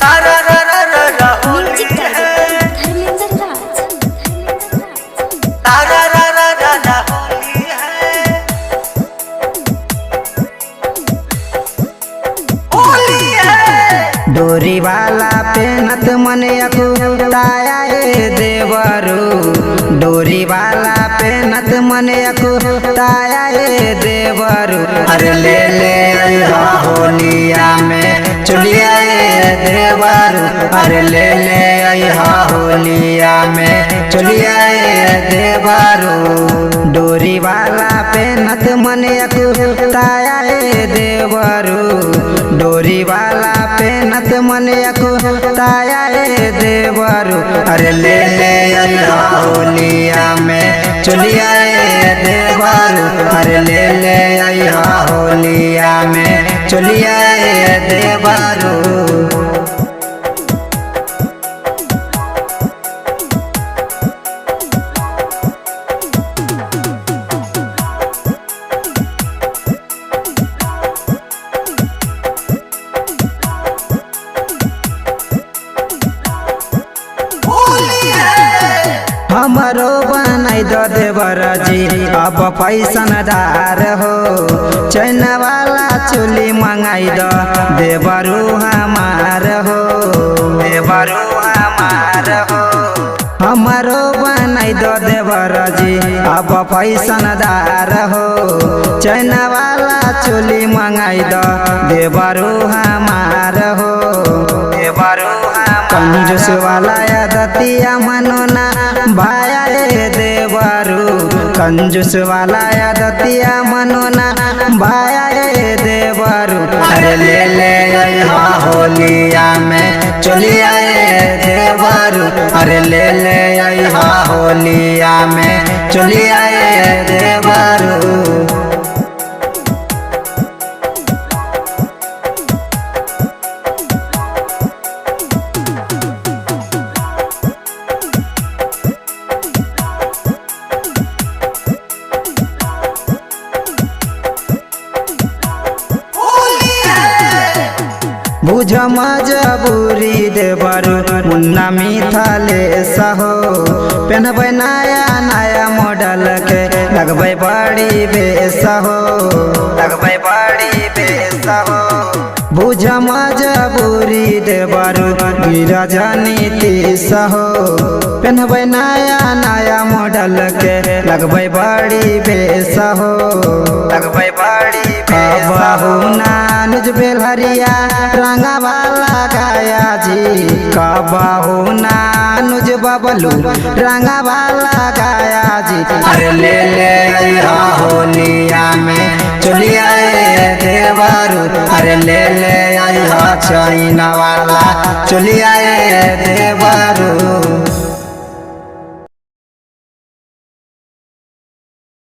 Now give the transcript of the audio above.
तारा रा रा रा रा होली है, तारा रा रा रा रा होली है, होली है। डोरी वाला पेनत मन अकुताया देवरू, डोरी वाला पेनत मन अकुताया देवरू। अरे ले ले अइहा होलिया में चलिया देवरू, अरे ले ले अइहा होलिया में चलिया देवरू। डोरी वाला पेनत मन अकुताया देवरू, डोरी वाला पेनत मन अकुताया देवरू। अरे ले ले अइहा होलिया में चलिया देवरू, अरे ले ले अइहा होलिया में चलिया देवरू। हमरो बनाई दो देवरा जी अब पैसनदार हो, चैन वाला चोली मंगाई दो देवरू हमार हो, देवरू हमार हो। हमरो बनाई दो देवरा जी अब पैसनदार हो, चैन वाला चोली मंगाई दो देवरू हमार हो, देवरू। कंजूस वाला दतिया मनोना भाया देवरू, कंजूस वाला दतिया मनोना भाया देवरू। अरे ले ले अइहा होलिया में चलिया देवरू, अरे ले ले अइहा होलिया में चलिया देवरू। बुझ मजबूरी देवरू मुन्ना मिथाले सहो, पहनबै नया नया मॉडल के लगबै बड़ी बेस हो, लगबै बड़ी बेस हो। बुझ मजबूरी देवरू गिरजनीति सहो, पहनबै नया नया मॉडल के लगबै बड़ी बेस हो, लगबै बड़ी बाबू नानुज बेलहरिया रंगा वाला गाया जी, कबाहू नानुज बबलू रंगा वाला गाया जी। अरे ले ले अइहा होलिया में चलिया देवरू, अरे ले ले अइहा चैन वाला चलिया देवरू।